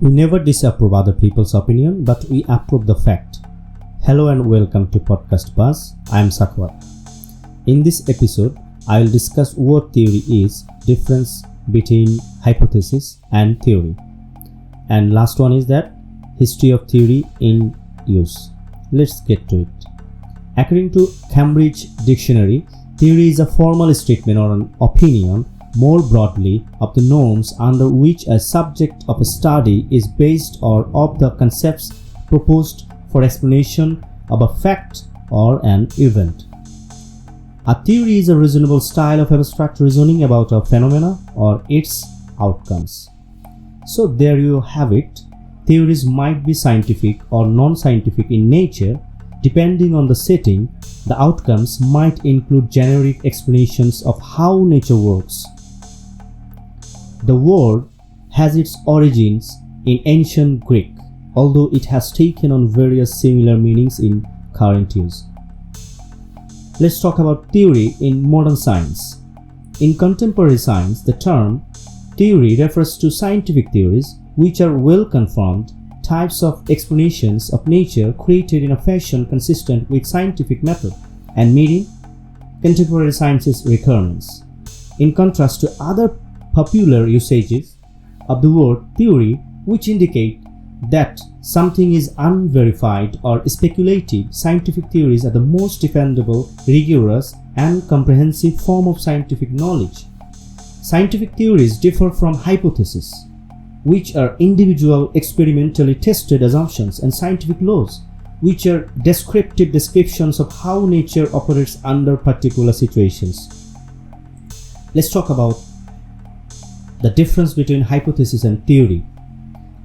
We never disapprove other people's opinion, but we approve the fact. Hello and welcome to Podcast Buzz. I am Sakwat. In this episode, I will discuss what theory is, difference between hypothesis and theory. And last one is that history of theory in use. Let's get to it. According to Cambridge Dictionary, theory is a formal statement or an opinion more broadly of the norms under which a subject of a study is based or of the concepts proposed for explanation of a fact or an event. A theory is a reasonable style of abstract reasoning about a phenomena or its outcomes. So there you have it. Theories might be scientific or non-scientific in nature. Depending on the setting, the outcomes might include generic explanations of how nature works. The word has its origins in ancient Greek, although it has taken on various similar meanings in current use. Let's talk about theory in modern science. In contemporary science, the term theory refers to scientific theories which are well-confirmed types of explanations of nature created in a fashion consistent with scientific method and meeting contemporary science's requirements. In contrast to other popular usages of the word theory, which indicate that something is unverified or speculative, scientific theories are the most defendable, rigorous, and comprehensive form of scientific knowledge. Scientific theories differ from hypotheses, which are individual experimentally tested assumptions, and scientific laws, which are descriptive descriptions of how nature operates under particular situations. Let's talk about the difference between hypothesis and theory.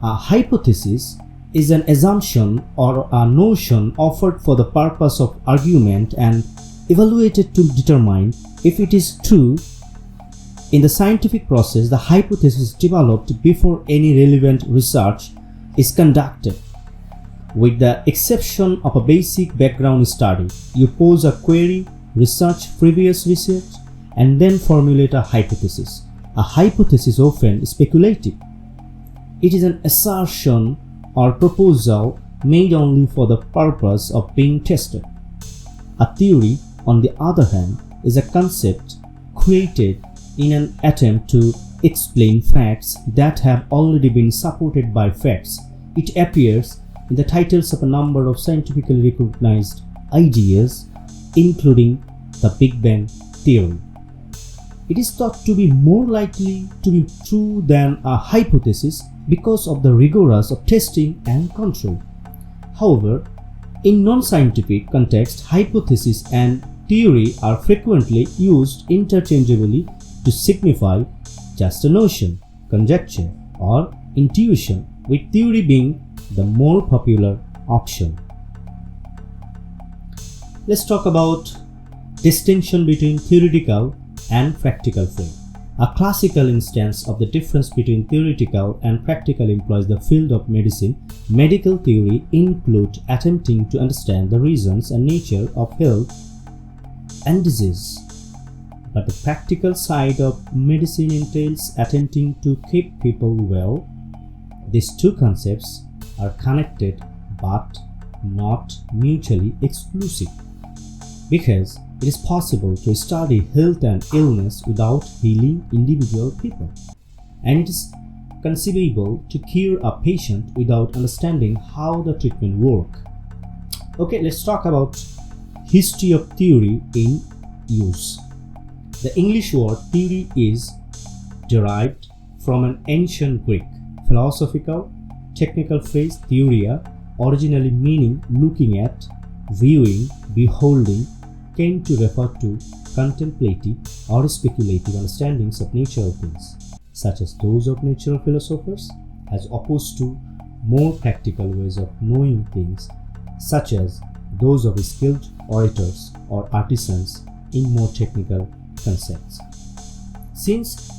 A hypothesis is an assumption or a notion offered for the purpose of argument and evaluated to determine if it is true. In the scientific process, the hypothesis is developed before any relevant research is conducted. With the exception of a basic background study, you pose a query, research previous research, and then formulate a hypothesis. A hypothesis is often speculative. It is an assertion or proposal made only for the purpose of being tested. A theory, on the other hand, is a concept created in an attempt to explain facts that have already been supported by facts. It appears in the titles of a number of scientifically recognized ideas, including the Big Bang Theory. It is thought to be more likely to be true than a hypothesis because of the rigors of testing and control. However, in non-scientific context, hypothesis and theory are frequently used interchangeably to signify just a notion, conjecture, or intuition, with theory being the more popular option. Let's talk about distinction between theoretical and practical frame. A classical instance of the difference between theoretical and practical employs the field of medicine. Medical theory include attempting to understand the reasons and nature of health and disease. But the practical side of medicine entails attempting to keep people well. These two concepts are connected but not mutually exclusive, because it is possible to study health and illness without healing individual people, and it is conceivable to cure a patient without understanding how the treatment works. Okay, let's talk about history of theory in use. The English word theory is derived from an ancient Greek philosophical technical phrase theoria, originally meaning looking at, viewing, beholding, came to refer to contemplative or speculative understandings of nature of things, such as those of natural philosophers, as opposed to more practical ways of knowing things, such as those of skilled orators or artisans in more technical concepts. Since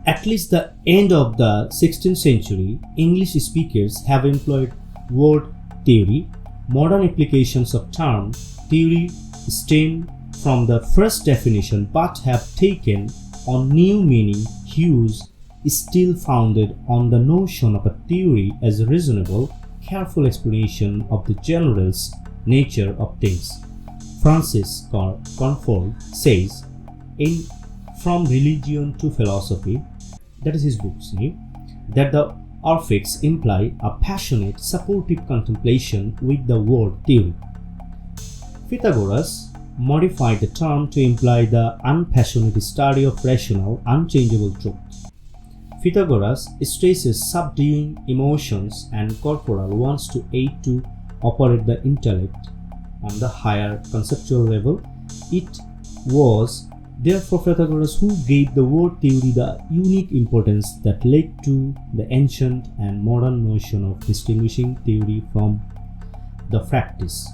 at least the end of the 16th century, English speakers have employed word theory. Modern applications of term theory stem from the first definition but have taken on new meaning, hues, is still founded on the notion of a theory as a reasonable, careful explanation of the general nature of things. Francis Cornfold says in From Religion to Philosophy, that is his book's name, that the Orphics imply a passionate, supportive contemplation with the word theory. Pythagoras modified the term to imply the unpassionate study of rational, unchangeable truth. Pythagoras stresses subduing emotions and corporal wants to aid to operate the intellect on the higher conceptual level. It was therefore Pythagoras who gave the word theory the unique importance that led to the ancient and modern notion of distinguishing theory from the practice.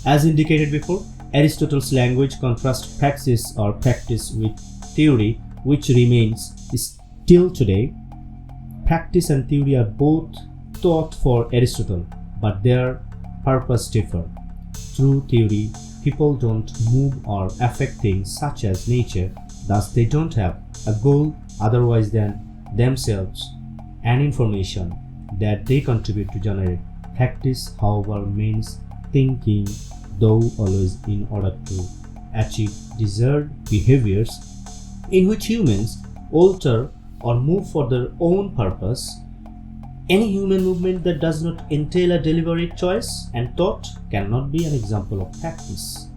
As indicated before, Aristotle's language contrasts praxis or practice with theory, which remains still today. Practice and theory are both taught for Aristotle, but their purpose differ. Through theory, people don't move or affect things such as nature, thus they don't have a goal otherwise than themselves and information that they contribute to generate. Practice, however, means thinking, though always in order to achieve desired behaviors in which humans alter or move for their own purpose. Any human movement that does not entail a deliberate choice and thought cannot be an example of practice.